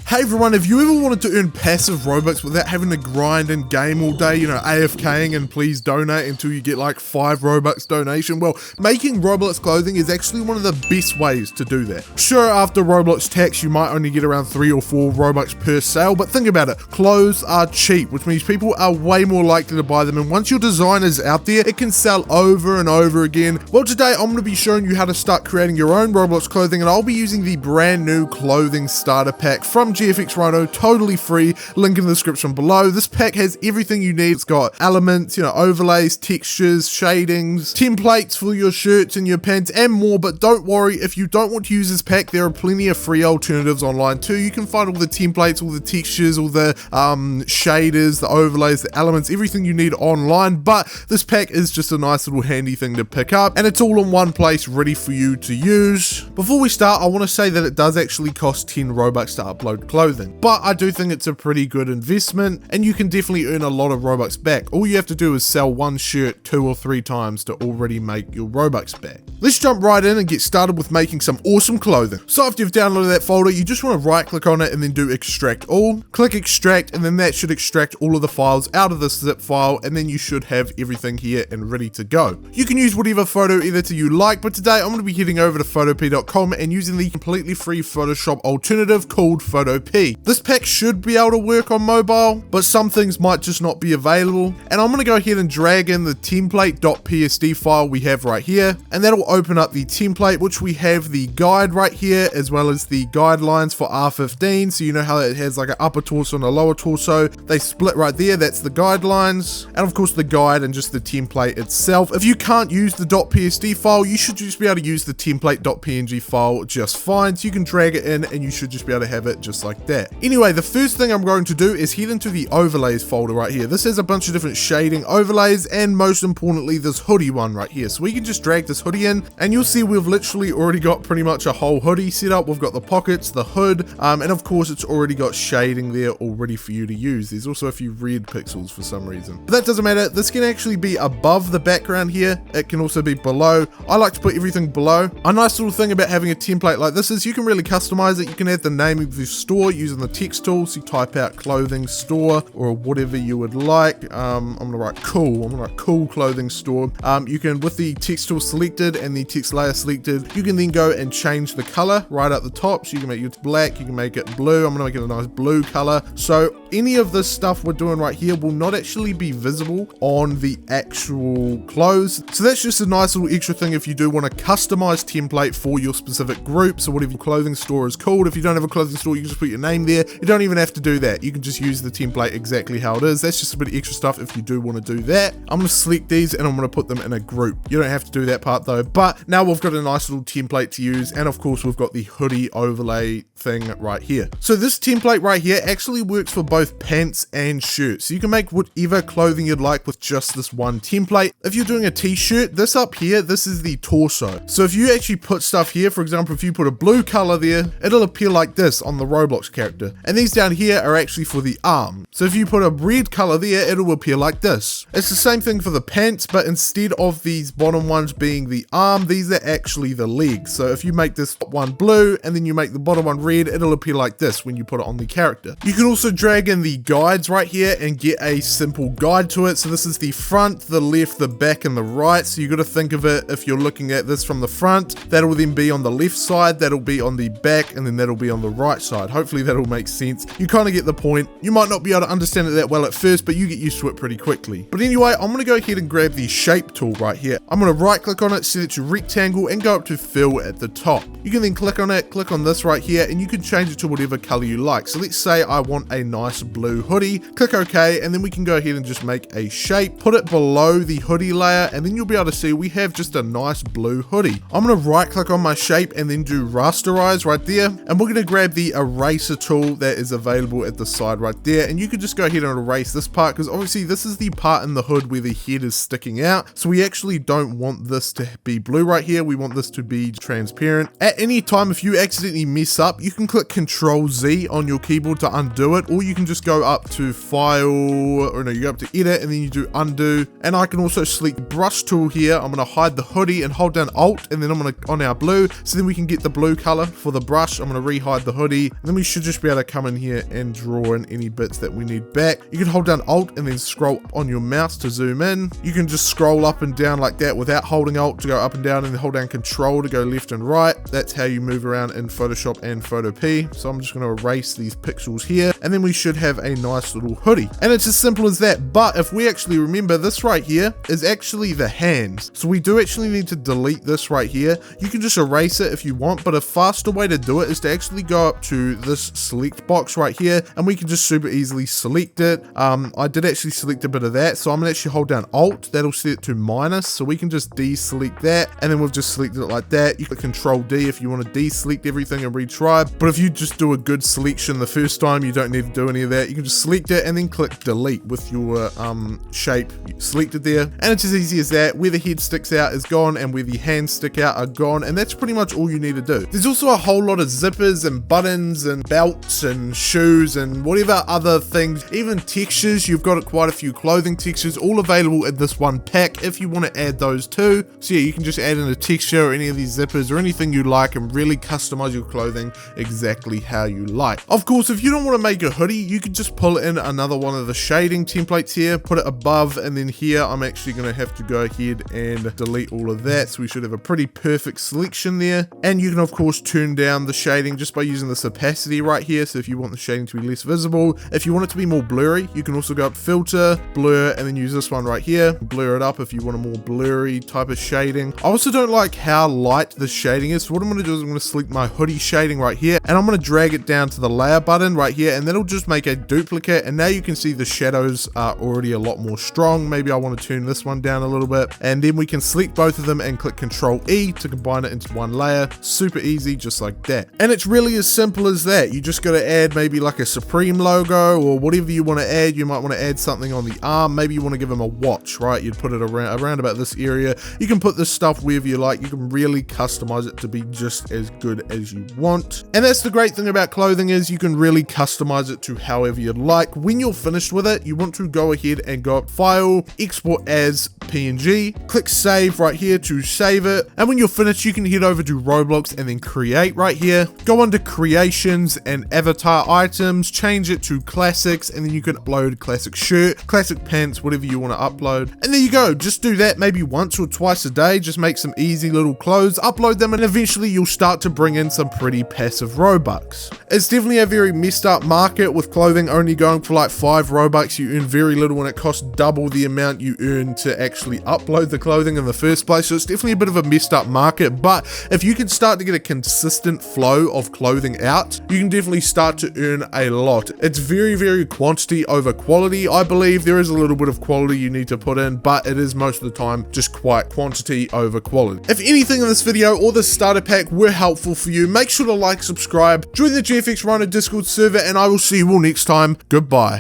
Hey everyone, have you ever wanted to earn passive Robux without having to grind and game all day, AFKing and please donate until you get like 5 Robux donation? Well, making Roblox clothing is actually one of the best ways to do that. Sure, after Roblox tax, you might only get around 3 or 4 Robux per sale, but think about it, clothes are cheap, which means people are way more likely to buy them, and once your design is out there, it can sell over and over again. Well, today I'm going to be showing you how to start creating your own Roblox clothing, and I'll be using the brand new clothing starter pack from GFXRhino, totally free, link in the description below. This pack has everything you need. It's got elements, overlays, textures, shadings, templates for your shirts and your pants, and more. But don't worry, if you don't want to use this pack, there are plenty of free alternatives online too. You can find all the templates, all the textures, all the shaders, the overlays, the elements, everything you need online. But this pack is just a nice little handy thing to pick up, and it's all in one place ready for you to use. Before we start, I want to say that it does actually cost 10 Robux to upload clothing, but I do think it's a pretty good investment, and you can definitely earn a lot of Robux back. All you have to do is sell one shirt 2 or 3 times to already make your Robux back. Let's jump right in and get started with making some awesome clothing. So after you've downloaded that folder, you just want to right click on it and then do extract all. Click extract, and then that should extract all of the files out of this zip file, and then you should have everything here and ready to go. You can use whatever photo editor you like, but today I'm going to be heading over to photop.com and using the completely free Photoshop alternative called Photop. This pack should be able to work on mobile, but some things might just not be available. And I'm going to go ahead and drag in the template.psd file we have right here, and that'll open up the template, which we have the guide right here, as well as the guidelines for R15. So you know how it has like an upper torso and a lower torso. They split right there. That's the guidelines. And of course the guide and just the template itself. If you can't use the .psd file, you should just be able to use the template.png file just fine. So you can drag it in and you should just be able to have it just like that. Anyway, the first thing I'm going to do is head into the overlays folder right here. This has a bunch of different shading overlays, and most importantly this hoodie one right here. So we can just drag this hoodie in, and you'll see we've literally already got pretty much a whole hoodie set up. We've got the pockets, the hood, and of course it's already got shading there already for you to use. There's also a few red pixels for some reason, but that doesn't matter. This can actually be above the background here. It can also be below. I like to put everything below. A nice little thing about having a template like this is you can really customize it. You can add the name of your store using the text tool. So you type out clothing store or whatever you would like. I'm gonna write cool. I'm gonna write cool clothing store. You can, with the text tool selected and the text layer selected, you can then go and change the color right at the top. So you can make it black, you can make it blue. I'm gonna make it a nice blue color. So any of this stuff we're doing right here will not actually be visible on the actual clothes. So that's just a nice little extra thing if you do want a customized template for your specific group. So whatever your clothing store is called, if you don't have a clothing store, you can just put your name there. You don't even have to do that. You can just use the template exactly how it is. That's just a bit of extra stuff if you do want to do that. I'm going to select these and I'm going to put them in a group. You don't have to do that part though, but now we've got a nice little template to use, and of course we've got the hoodie overlay thing right here. So this template right here actually works for both pants and shirts. So you can make whatever clothing you'd like with just this one template. If you're doing a t-shirt, this up here, this is the torso. So if you actually put stuff here, for example, if you put a blue color there, it'll appear like this on the Roblox character. And these down here are actually for the arm. So if you put a red color there, it'll appear like this. It's the same thing for the pants, but instead of these bottom ones being the arm, these are actually the legs. So if you make this top one blue and then you make the bottom one red, it'll appear like this when you put it on the character. You can also drag in the guides right here and get a simple guide to it. So this is the front, the left, the back, and the right. So you got to think of it, if you're looking at this from the front, that'll then be on the left side, that'll be on the back, and then that'll be on the right side. Hopefully that'll make sense. You kind of get the point. You might not be able to understand it that well at first, but you get used to it pretty quickly. But anyway, I'm going to go ahead and grab the shape tool right here. I'm going to right click on it, set it to rectangle, and go up to fill at the top. You can then click on it, click on this right here, and you can change it to whatever color you like. So let's say I want a nice blue hoodie. Click OK, and then we can go ahead and just make a shape, put it below the hoodie layer, and then you'll be able to see we have just a nice blue hoodie. I'm going to right click on my shape and then do rasterize right there, and we're going to grab the eraser tool that is available at the side right there, and you can just go ahead and erase this part, because obviously this is the part in the hood where the head is sticking out. So we actually don't want this to be blue right here. We want this to be transparent. At any time, if you accidentally mess up, you can click Control Z on your keyboard to undo it, or you can just go up to File, or no, you go up to Edit and then you do Undo. And I can also select Brush tool here. I'm going to hide the hoodie and hold down Alt, and then I'm going to on our blue, so then we can get the blue color for the brush. I'm going to re-hide the hoodie, and then we should just be able to come in here and draw in any bits that we need back. You can hold down Alt and then scroll on your mouse to zoom in. You can just scroll up and down like that without holding Alt to go up and down, and then hold down Control to go left and right. That's how you move around in Photoshop and Photopea. So I'm just going to erase these pixels here, and then we should have a nice little hoodie. And it's as simple as that. But if we actually remember, this right here is actually the hands. So we do actually need to delete this right here. You can just erase it if you want, but a faster way to do it is to actually go up to this select box right here, and we can just super easily select it. I did actually select a bit of that, so I'm gonna actually hold down Alt. That'll set it to minus, so we can just deselect that, and then we've just selected it like that. You can Control D if you want to deselect everything and retry, but if you just do a good selection the first time, you don't need to do any of that. You can just select it and then click delete with your shape selected there, and it's as easy as that. Where the head sticks out is gone, and where the hands stick out are gone, and that's pretty much all you need to do. There's also a whole lot of zippers and buttons and belts and shoes and whatever other things, even textures. You've got quite a few clothing textures all available in this one pack if you want to add those too. So yeah, you can just add in a texture or any of these zippers or anything you like and really customize your clothing exactly how you like. Of course, if you don't want to make a hoodie, you can just pull in another one of the shading templates here, put it above, and then here I'm actually going to have to go ahead and delete all of that, so we should have a pretty perfect selection there. And you can of course turn down the shading just by using this opacity right here. So if you want the shading to be less visible, if you want it to be more blurry, you can also go up filter, blur, and then use this one right here, blur it up if you want a more blurry type of shading. I also don't like how light the shading is, so what I'm going to do is I'm going to select my hoodie shading right here, and I'm going to drag it down to the layer button right here, and that'll just make a duplicate, and now you can see the shadows are already a lot more strong. Maybe I want to turn this one down a little bit, and then we can select both of them and click Control E to combine it into one layer. Super easy, just like that. And it's really as simple as that. You just got to add maybe like a Supreme logo or whatever you want to add. You might want to add something on the arm. Maybe you want to give them a watch, right? You'd put it around about this area. You can put this stuff wherever you like. You can really customize it to be just as good as you want. And that's the great thing about clothing, is you can really customize it to however you'd like. When you're finished with it, you want to go ahead and go up File, Export as PNG, click Save right here to save it. And when you're finished, you can head over to Roblox and then Create right here. Go under Creations and Avatar Items, change it to Classics, and then you can upload classic shirt, classic pants, whatever you want to upload. And there you go. Just do that maybe once or twice a day. Just make some easy little clothes, upload them, and eventually you'll start to bring in some pretty passive Robux. It's definitely a very messed up market, with clothing only going for like 5 Robux. You earn very little, and it costs double the amount you earn to actually upload the clothing in the first place. So it's definitely a bit of a messed up market, but if you can start to get a consistent flow of clothing out, you can definitely start to earn a lot. It's very quantity over quality. I believe there is a little bit of quality you need to put in, but it is most of the time just quite quantity over quality. If anything in this video or this starter pack were helpful for you, make sure to like, subscribe, join the GFXRhino Discord server, and I will see you all next time. Goodbye.